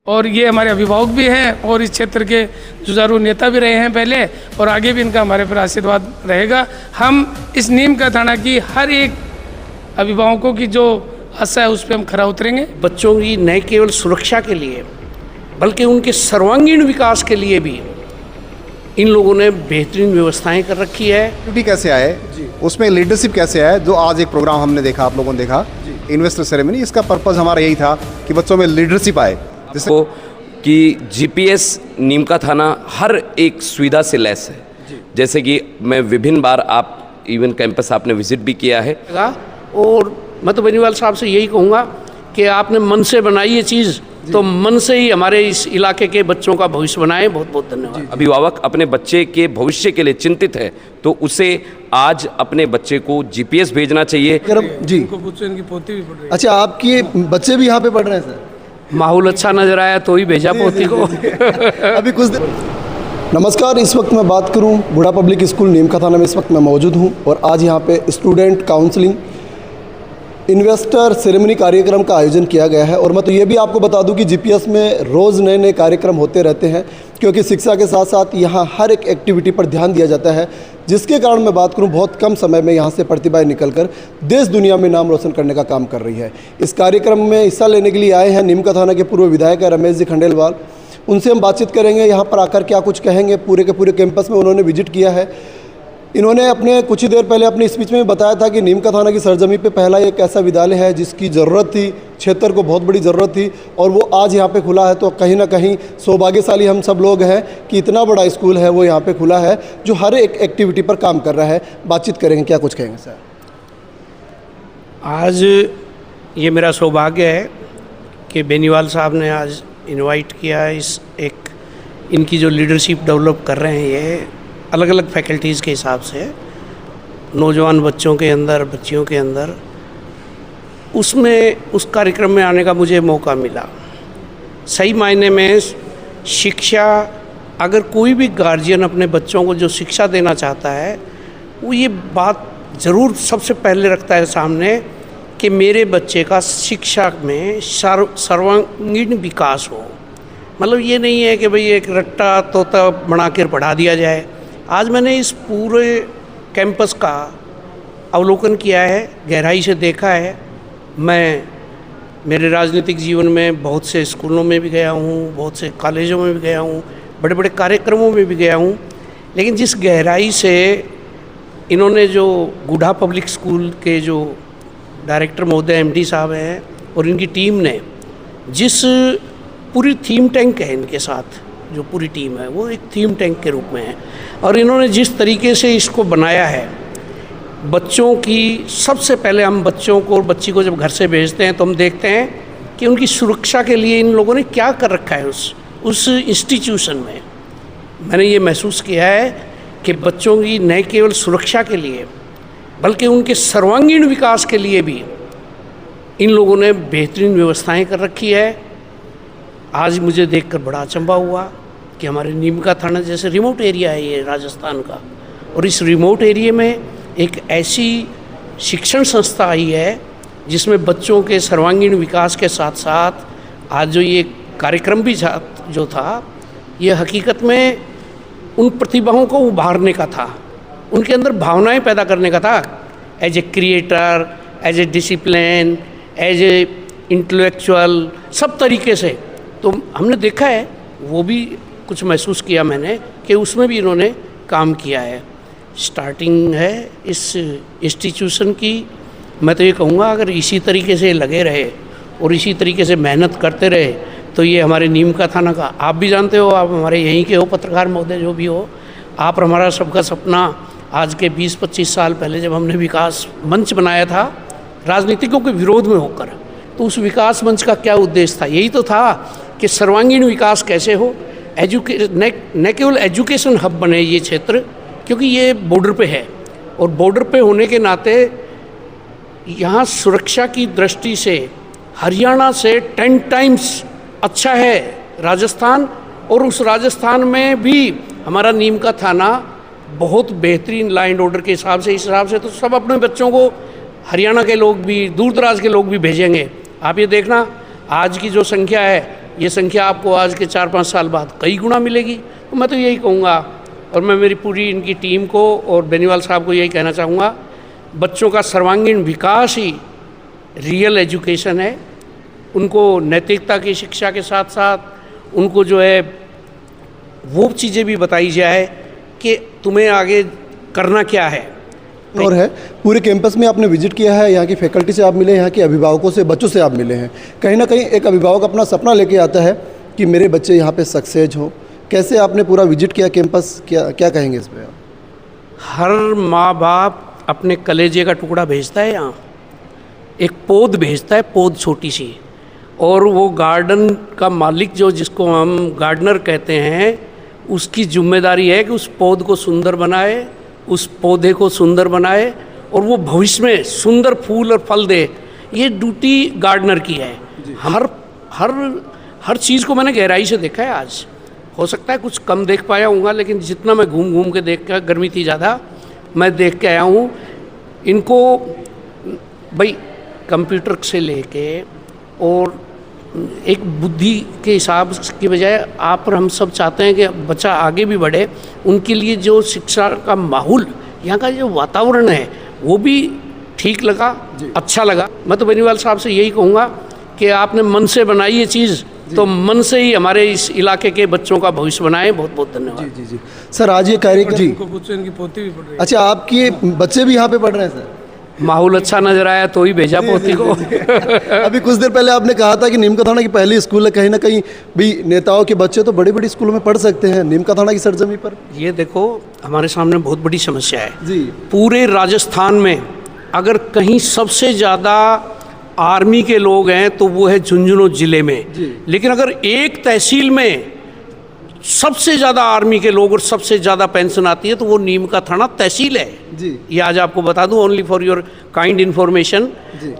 और ये हमारे अभिभावक भी हैं और इस क्षेत्र के जुझारू नेता भी रहे हैं पहले, और आगे भी इनका हमारे पर आशीर्वाद रहेगा। हम इस नीम का थाना की हर एक अभिभावकों की जो आशा है उस पर हम खरा उतरेंगे। बच्चों की न केवल सुरक्षा के लिए बल्कि उनके सर्वांगीण विकास के लिए भी इन लोगों ने बेहतरीन व्यवस्थाएं कर रखी है। ड्यूटी कैसे आए, उसमें लीडरशिप कैसे आए, जो आज एक प्रोग्राम हमने देखा, आप लोगों ने देखा इन्वेस्टर सेरेमनी, इसका पर्पज़ हमारा यही था कि बच्चों में लीडरशिप आए। जैसे कि जीपीएस नीम का थाना हर एक सुविधा से लैस है। जैसे कि मैं विभिन्न बार आप इवन कैंपस आपने विजिट भी किया है, और मैं तो बेनीवाल साहब से यही कहूँगा कि आपने मन से बनाई ये चीज़, तो मन से ही हमारे इस इलाके के बच्चों का भविष्य बनाए। बहुत बहुत धन्यवाद। अभिभावक अपने बच्चे के भविष्य के लिए चिंतित है तो उसे आज अपने बच्चे को जीपीएस भेजना चाहिए। जी, इनको पूछो, इनकी पोती भी पढ़ रही है। अच्छा, आपके बच्चे भी यहाँ पे पढ़ रहे हैं सर? माहौल अच्छा नजर आया तो ही भेजा पोती को। अभी कुछ देर। नमस्कार, इस वक्त मैं बात करूं बूढ़ा पब्लिक स्कूल नीम का थाना में इस वक्त मैं मौजूद हूं, और आज यहां पे स्टूडेंट काउंसलिंग इन्वेस्टर सेरेमनी कार्यक्रम का आयोजन किया गया है। और मैं तो ये भी आपको बता दूं कि जीपीएस में रोज़ नए नए कार्यक्रम होते रहते हैं, क्योंकि शिक्षा के साथ साथ यहाँ हर एक एक्टिविटी पर ध्यान दिया जाता है, जिसके कारण मैं बात करूं बहुत कम समय में यहाँ से प्रतिभाएं निकलकर देश दुनिया में नाम रोशन करने का काम कर रही है। इस कार्यक्रम में हिस्सा लेने के लिए आए हैं नीम का थाना के पूर्व विधायक रमेश जी खंडेलवाल। उनसे हम बातचीत करेंगे, यहाँ पर आकर क्या कुछ कहेंगे। पूरे के पूरे कैंपस में उन्होंने विजिट किया है। इन्होंने अपने कुछ ही देर पहले अपनी स्पीच में बताया था कि नीम का थाना की सरजमी पे पहला एक ऐसा विद्यालय है जिसकी ज़रूरत थी, क्षेत्र को बहुत बड़ी ज़रूरत थी, और वो आज यहाँ पे खुला है। तो कहीं ना कहीं सौभाग्यशाली हम सब लोग हैं कि इतना बड़ा स्कूल है वो यहाँ पे खुला है, जो हर एक एक्टिविटी पर काम कर रहा है। बातचीत करेंगे, क्या कुछ कहेंगे सर? आज ये मेरा सौभाग्य है कि बेनीवाल साहब ने आज इनवाइट किया है। इनकी जो लीडरशिप डेवलप कर रहे हैं ये अलग अलग फैकल्टीज़ के हिसाब से नौजवान बच्चों के अंदर, बच्चियों के अंदर, उसमें उस कार्यक्रम में आने का मुझे मौका मिला। सही मायने में शिक्षा, अगर कोई भी गार्जियन अपने बच्चों को जो शिक्षा देना चाहता है वो ये बात ज़रूर सबसे पहले रखता है सामने कि मेरे बच्चे का शिक्षा में सर्वांगीण विकास हो। मतलब ये नहीं है कि भाई एक रट्टा तोता बना कर पढ़ा दिया जाए। आज मैंने इस पूरे कैंपस का अवलोकन किया है, गहराई से देखा है। मैं मेरे राजनीतिक जीवन में बहुत से स्कूलों में भी गया हूँ, बहुत से कॉलेजों में भी गया हूँ, बड़े बड़े कार्यक्रमों में भी गया हूँ, लेकिन जिस गहराई से इन्होंने जो बूढ़ा पब्लिक स्कूल के जो डायरेक्टर महोदय एमडी साहब हैं और इनकी टीम ने जिस पूरी थीम टैंक है, इनके साथ जो पूरी टीम है वो एक थीम टैंक के रूप में है, और इन्होंने जिस तरीके से इसको बनाया है, बच्चों की सबसे पहले हम बच्चों को और बच्ची को जब घर से भेजते हैं तो हम देखते हैं कि उनकी सुरक्षा के लिए इन लोगों ने क्या कर रखा है उस इंस्टीट्यूशन में। मैंने ये महसूस किया है कि बच्चों की न केवल सुरक्षा के लिए बल्कि उनके सर्वांगीण विकास के लिए भी इन लोगों ने बेहतरीन व्यवस्थाएं कर रखी है। आज मुझे देखकर बड़ा अचंभा हुआ कि हमारे नीम का थाना जैसे रिमोट एरिया है ये राजस्थान का, और इस रिमोट एरिया में एक ऐसी शिक्षण संस्था आई है जिसमें बच्चों के सर्वांगीण विकास के साथ साथ आज जो ये कार्यक्रम भी जो था, ये हकीकत में उन प्रतिभाओं को उभारने का था, उनके अंदर भावनाएं पैदा करने का था, as a creator, as a discipline, as a intellectual, सब तरीके से। तो हमने देखा है, वो भी कुछ महसूस किया मैंने कि उसमें भी इन्होंने काम किया है। स्टार्टिंग है इस इंस्टीट्यूशन की। मैं तो ये कहूँगा अगर इसी तरीके से लगे रहे और इसी तरीके से मेहनत करते रहे तो ये हमारे नीम का थाना का, आप भी जानते हो, आप हमारे यहीं के हो, पत्रकार महोदय जो भी हो, आप हमारा सबका सपना आज के 20-25 साल पहले जब हमने विकास मंच बनाया था राजनीतिकों के विरोध में होकर, तो उस विकास मंच का क्या उद्देश्य था? यही तो था कि सर्वांगीण विकास कैसे हो, न केवल एजुकेशन हब बने ये क्षेत्र, क्योंकि ये बॉर्डर पे है, और बॉर्डर पे होने के नाते यहाँ सुरक्षा की दृष्टि से हरियाणा से 10 टाइम्स अच्छा है राजस्थान, और उस राजस्थान में भी हमारा नीम का थाना बहुत बेहतरीन लॉ एंड ऑर्डर के हिसाब से, इस हिसाब से तो सब अपने बच्चों को हरियाणा के लोग भी, दूर दराज के लोग भी भेजेंगे। आप ये देखना आज की जो संख्या है ये संख्या आपको आज के 4-5 साल बाद कई गुना मिलेगी। तो मैं तो यही कहूँगा, और मैं मेरी पूरी इनकी टीम को और बेनीवाल साहब को यही कहना चाहूँगा, बच्चों का सर्वांगीण विकास ही रियल एजुकेशन है। उनको नैतिकता की शिक्षा के साथ साथ उनको जो है वो चीज़ें भी बताई जाए कि तुम्हें आगे करना क्या है। और है पूरे कैंपस में आपने विजिट किया है, यहाँ की फैकल्टी से आप मिले, यहाँ के अभिभावकों से, बच्चों से आप मिले हैं। कहीं ना कहीं एक अभिभावक अपना सपना लेके आता है कि मेरे बच्चे यहाँ पे सक्सेस हो। कैसे आपने पूरा विजिट किया कैंपस, क्या कहेंगे इस पर? हर माँ बाप अपने कलेजे का टुकड़ा भेजता है यहाँ, एक पौध भेजता है, पौध छोटी सी, और वो गार्डन का मालिक जो जिसको हम गार्डनर कहते हैं, उसकी जिम्मेदारी है कि उस पौध को सुंदर बनाए, उस पौधे को सुंदर बनाए और वो भविष्य में सुंदर फूल और फल दे। ये ड्यूटी गार्डनर की है। हर चीज़ को मैंने गहराई से देखा है। आज हो सकता है कुछ कम देख पाया हूँगा, लेकिन जितना मैं घूम घूम के देख के, गर्मी थी ज़्यादा, मैं देख के आया हूँ इनको। भाई कंप्यूटर से लेके और एक बुद्धि के हिसाब की बजाय आप और हम सब चाहते हैं कि बच्चा आगे भी बढ़े। उनके लिए जो शिक्षा का माहौल, यहाँ का जो वातावरण है, वो भी ठीक लगा, अच्छा लगा। मैं तो बेनीवाल साहब से यही कहूँगा कि आपने मन से बनाई ये चीज़, तो मन से ही हमारे इस इलाके के बच्चों का भविष्य बनाए। बहुत बहुत धन्यवाद। जी सर, आज ये कार्यक्रम, जी इनको पूछो, इनकी पोती भी पढ़ रही है। अच्छा, आपके बच्चे भी यहाँ पे पढ़ रहे हैं सर? माहौल अच्छा नजर आया तो ही भेजा पोती को। अभी कुछ देर पहले आपने कहा था कि नीम का थाना की पहली स्कूल है। कहीं ना कहीं भी नेताओं के बच्चे तो बड़ी बड़ी स्कूलों में पढ़ सकते हैं, नीम का थाना की सरजमी पर ये देखो, हमारे सामने बहुत बड़ी समस्या है जी। पूरे राजस्थान में अगर कहीं सबसे ज़्यादा आर्मी के लोग हैं तो वो है झुंझुनू जिले में। लेकिन अगर एक तहसील में सबसे ज़्यादा आर्मी के लोग और सबसे ज़्यादा पेंशन आती है तो वो नीम का थाना तहसील है जी। ये आज आपको बता दूं, only for your kind information,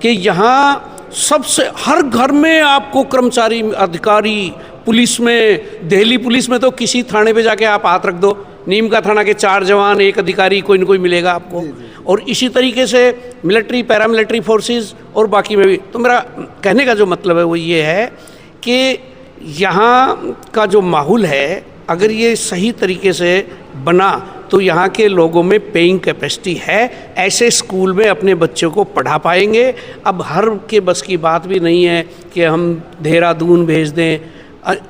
कि यहाँ सबसे हर घर में आपको कर्मचारी, अधिकारी, पुलिस में, दिल्ली पुलिस में तो किसी थाने पे जाके आप हाथ रख दो, नीम का थाना के 4 जवान, 1 अधिकारी, कोई न कोई मिलेगा आपको। और इसी तरीके से मिलिट्री, पैरामिलिट्री फोर्सेस और बाकी में भी। तो मेरा कहने का जो मतलब है वो ये है कि यहाँ का जो माहौल है, अगर ये सही तरीके से बना तो यहाँ के लोगों में पेइंग कैपेसिटी है, ऐसे स्कूल में अपने बच्चों को पढ़ा पाएंगे। अब हर के बस की बात भी नहीं है कि हम देहरादून भेज दें।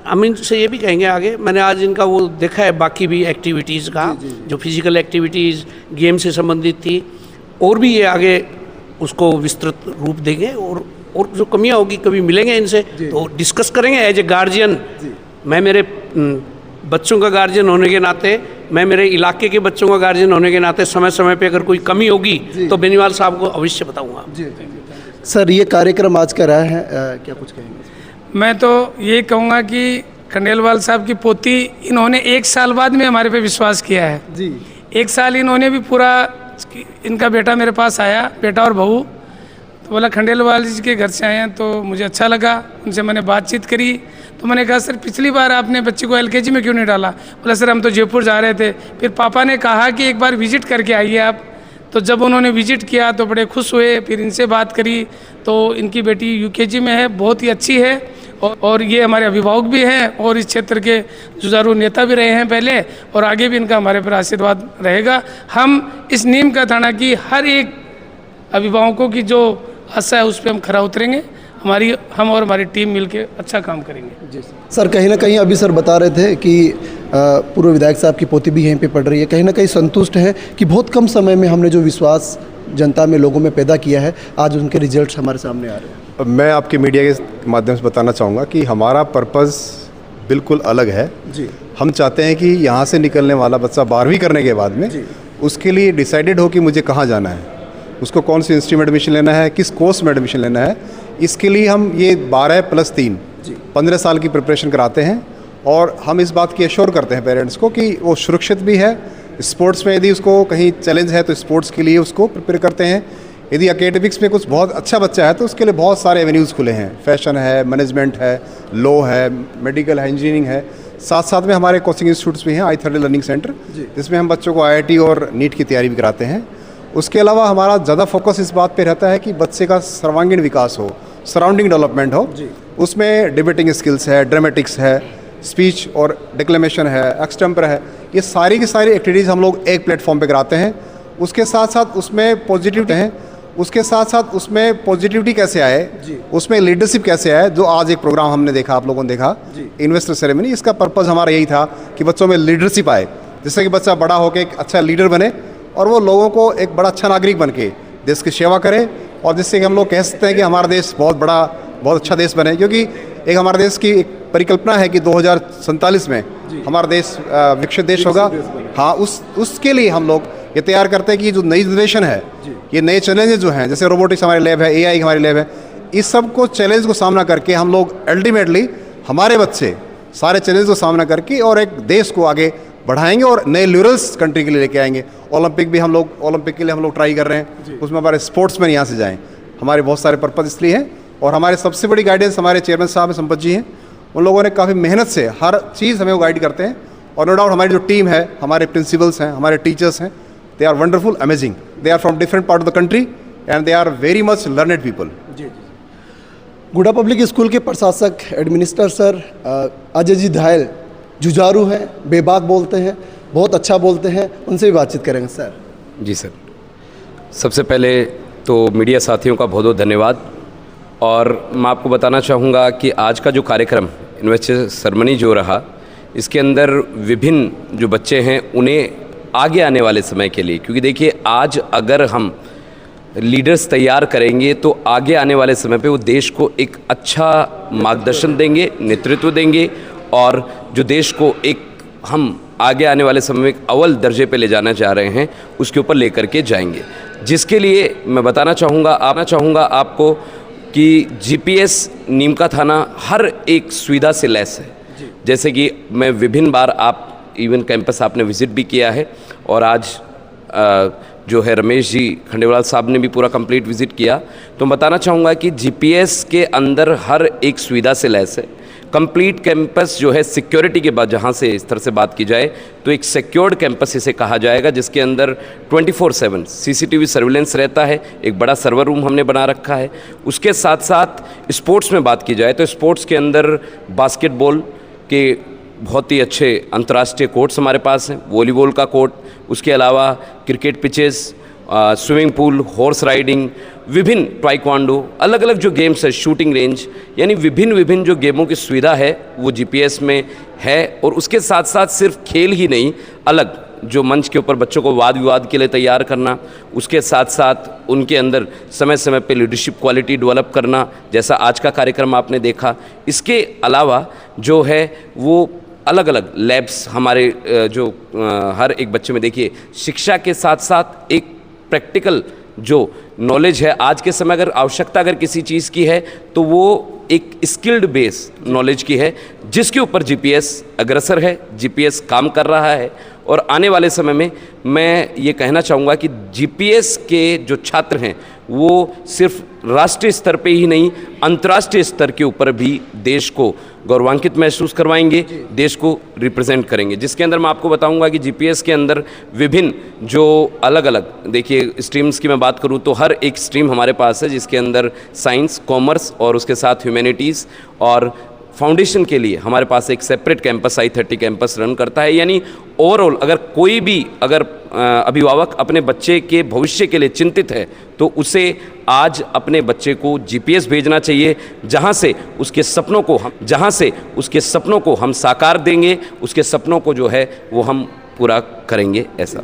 हम इनसे ये भी कहेंगे आगे, मैंने आज इनका वो देखा है बाकी भी एक्टिविटीज़ का, जो फिजिकल एक्टिविटीज़ गेम से संबंधित थी, और भी ये आगे उसको विस्तृत रूप देंगे। और जो कमियां होगी कभी मिलेंगे इनसे तो डिस्कस करेंगे एज ए गार्जियन। मैं मेरे बच्चों का गार्जियन होने के नाते, मैं मेरे इलाके के बच्चों का गार्जियन होने के नाते समय समय पे अगर कोई कमी होगी तो बेनीवाल साहब को अवश्य बताऊंगा। सर, ये कार्यक्रम आज का रहा है, क्या कुछ कहेंगे? मैं तो ये कहूँगा कि खंडेलवाल साहब की पोती, इन्होंने 1 साल बाद में हमारे पे विश्वास किया है जी। 1 साल इन्होंने भी पूरा, इनका बेटा मेरे पास आया, बेटा और बहू, तो बोला खंडेलवाल जी के घर से आए हैं, तो मुझे अच्छा लगा। उनसे मैंने बातचीत करी तो मैंने कहा सर पिछली बार आपने बच्चे को LKG में क्यों नहीं डाला? बोला सर हम तो जयपुर जा रहे थे। फिर पापा ने कहा कि एक बार विजिट करके आइए आप। तो जब उन्होंने विजिट किया तो बड़े खुश हुए। फिर इनसे बात करी तो इनकी बेटी UKG में है, बहुत ही अच्छी है, और ये हमारे अभिभावक भी हैं और इस क्षेत्र के जुझारू नेता भी रहे हैं पहले, और आगे भी इनका हमारे पर आशीर्वाद रहेगा। हम इस नीम का थाना की हर एक अभिभावकों की जो आशा है उस पर हम खरा उतरेंगे। हम और हमारी टीम मिलके अच्छा काम करेंगे। जी सर, कहीं ना कहीं अभी सर बता रहे थे कि पूर्व विधायक साहब की पोती भी यहीं पे पढ़ रही है। कहीं ना कहीं संतुष्ट है कि बहुत कम समय में हमने जो विश्वास जनता में, लोगों में पैदा किया है, आज उनके रिजल्ट्स हमारे सामने आ रहे हैं। मैं आपके मीडिया के माध्यम से बताना चाहूँगा कि हमारा पर्पज़ बिल्कुल अलग है जी। हम चाहते हैं कि यहाँ से निकलने वाला बच्चा 12वीं करने के बाद में उसके लिए डिसाइडेड हो कि मुझे कहाँ जाना है, उसको कौन सी इंस्ट्रीम में एडमिशन लेना है, किस कोर्स में एडमिशन लेना है। इसके लिए हम ये 12+3 15 साल की प्रिपरेशन कराते हैं, और हम इस बात की एश्योर करते हैं पेरेंट्स को कि वो सुरक्षित भी है। स्पोर्ट्स में यदि उसको कहीं चैलेंज है तो स्पोर्ट्स के लिए उसको प्रिपेयर करते हैं। यदि एकेडमिक्स में कुछ बहुत अच्छा बच्चा है तो उसके लिए बहुत सारे एवेन्यूज़ खुले हैं, फैशन है, मैनेजमेंट है, लॉ है, मेडिकल है, इंजीनियरिंग है। साथ साथ में हमारे कोचिंग इंस्टीट्यूट्स भी हैं, i30 लर्निंग सेंटर, जिसमें हम बच्चों को IIT और नीट की तैयारी भी कराते हैं। उसके अलावा हमारा ज़्यादा फोकस इस बात पे रहता है कि बच्चे का सर्वांगीण विकास हो, सराउंडिंग डेवलपमेंट हो। उसमें डिबेटिंग स्किल्स है, ड्रामेटिक्स है, स्पीच और डिक्लेमेशन है, एक्सटेम्पर है, ये सारी की सारी एक्टिविटीज़ हम लोग एक प्लेटफॉर्म पे कराते हैं। उसके साथ साथ उसमें पॉजिटिविटी है, उसके साथ साथ उसमें पॉजिटिविटी कैसे आए, उसमें लीडरशिप कैसे आए, जो आज एक प्रोग्राम हमने देखा, आप लोगों ने देखा इन्वेस्टर सेरेमनी, इसका पर्पज़ हमारा यही था कि बच्चों में लीडरशिप आए, जिससे कि बच्चा बड़ा होकर एक अच्छा लीडर बने और वो लोगों को एक बड़ा अच्छा नागरिक बन के देश की सेवा करे, और जिससे कि हम लोग कह सकते हैं कि हमारा देश बहुत बड़ा, बहुत अच्छा देश बने। क्योंकि एक हमारे देश की एक परिकल्पना है कि 2047 में हमारा देश विकसित देश होगा। हाँ, उसके लिए हम लोग ये तैयार करते हैं कि जो नई जनरेशन है, ये नए चैलेंजेस जो हैं, जैसे रोबोटिक्स हमारी लैब है, एआई हमारी लैब है, इस सब को चैलेंज को सामना करके हम लोग अल्टीमेटली हमारे बच्चे सारे चैलेंज को सामना करके और एक देश को आगे बढ़ाएंगे और नए ल्यूरल्स कंट्री के लिए लेके आएंगे। ओलंपिक भी ओलंपिक के लिए हम लोग ट्राई कर रहे हैं, उसमें हमारे स्पोर्ट्समैन यहाँ से जाएँ। हमारे बहुत सारे पर्पज़ इसलिए हैं, और हमारे सबसे बड़ी गाइडेंस हमारे चेयरमैन साहब हैं, संपत जी हैं। उन लोगों ने काफ़ी मेहनत से हर चीज़ हमें वो गाइड करते हैं, और नो डाउट हमारी जो टीम है, हमारे प्रिंसिपल्स हैं, हमारे टीचर्स हैं, they are wonderful, amazing. They are from different part of the country and they are very much learned people. Guda public school के प्रशासक एडमिनिस्ट्रेटर सर अजय जी धायल जुझारू हैं, बेबाक बोलते हैं, बहुत अच्छा बोलते हैं, उनसे भी बातचीत करेंगे सर। जी सर, सबसे पहले तो मीडिया साथियों का बहुत बहुत धन्यवाद। और मैं आपको बताना चाहूँगा कि आज का जो कार्यक्रम इन्वेस्टर सेरेमनी जो रहा, इसके अंदर विभिन्न जो बच्चे हैं उन्हें आगे आने वाले समय के लिए, क्योंकि देखिए आज अगर हम लीडर्स तैयार करेंगे तो आगे आने वाले समय पे वो देश को एक अच्छा मार्गदर्शन देंगे, नेतृत्व देंगे, और जो देश को एक हम आगे आने वाले समय में एक अव्वल दर्जे पे ले जाना चाह रहे हैं, उसके ऊपर लेकर के जाएंगे। जिसके लिए मैं बताना चाहूँगा आपको कि जीपीएस नीमका थाना हर एक सुविधा से लैस है। जैसे कि मैं विभिन्न बार, आप इवन कैंपस आपने विज़िट भी किया है, और आज जो है रमेश जी खंडेवाल साहब ने भी पूरा कंप्लीट विज़िट किया। तो मैं बताना चाहूँगा कि जीपीएस के अंदर हर एक सुविधा से लैस है। कंप्लीट कैंपस जो है सिक्योरिटी के बाद, जहाँ से इस तरह से बात की जाए तो एक सिक्योर्ड कैंपस इसे कहा जाएगा, जिसके अंदर 24/7 सीसीटीवी सर्विलेंस रहता है। एक बड़ा सर्वर रूम हमने बना रखा है। उसके साथ साथ स्पोर्ट्स में बात की जाए तो स्पोर्ट्स के अंदर बास्केटबॉल के बहुत ही अच्छे अंतर्राष्ट्रीय कोर्ट्स हमारे पास हैं, वॉलीबॉल का कोर्ट, उसके अलावा cricket pitches, swimming pool, horse riding, विभिन्न टाइक्वांडो, अलग अलग जो गेम्स है, शूटिंग रेंज, यानी विभिन्न जो गेमों की सुविधा है वो जीपीएस में है। और उसके साथ साथ सिर्फ खेल ही नहीं, अलग जो मंच के ऊपर बच्चों को वाद विवाद के लिए तैयार करना, उसके साथ साथ उनके अंदर समय समय पे लीडरशिप क्वालिटी डेवलप करना, जैसा आज का कार्यक्रम आपने देखा। इसके अलावा जो है वो अलग अलग लैब्स हमारे जो हर एक बच्चे में, देखिए शिक्षा के साथ साथ एक प्रैक्टिकल जो नॉलेज है, आज के समय अगर आवश्यकता अगर किसी चीज़ की है तो वो एक स्किल्ड बेस नॉलेज की है, जिसके ऊपर जीपीएस अग्रसर है, जीपीएस काम कर रहा है। और आने वाले समय में मैं ये कहना चाहूँगा कि जीपीएस के जो छात्र हैं वो सिर्फ राष्ट्रीय स्तर पे ही नहीं, अंतर्राष्ट्रीय स्तर के ऊपर भी देश को गौरवान्वित महसूस करवाएंगे, देश को रिप्रेजेंट करेंगे। जिसके अंदर मैं आपको बताऊंगा कि जीपीएस के अंदर विभिन्न जो अलग अलग, देखिए स्ट्रीम्स की मैं बात करूं तो हर एक स्ट्रीम हमारे पास है, जिसके अंदर साइंस, कॉमर्स और उसके साथ ह्यूमैनिटीज़, और फाउंडेशन के लिए हमारे पास एक separate campus I30 campus run करता है। यानी ओवरऑल अगर कोई भी अभिभावक अपने बच्चे के भविष्य के लिए चिंतित है तो उसे आज अपने बच्चे को जीपीएस भेजना चाहिए, जहां से उसके सपनों को हम साकार देंगे, उसके सपनों को जो है वो हम पूरा करेंगे। ऐसा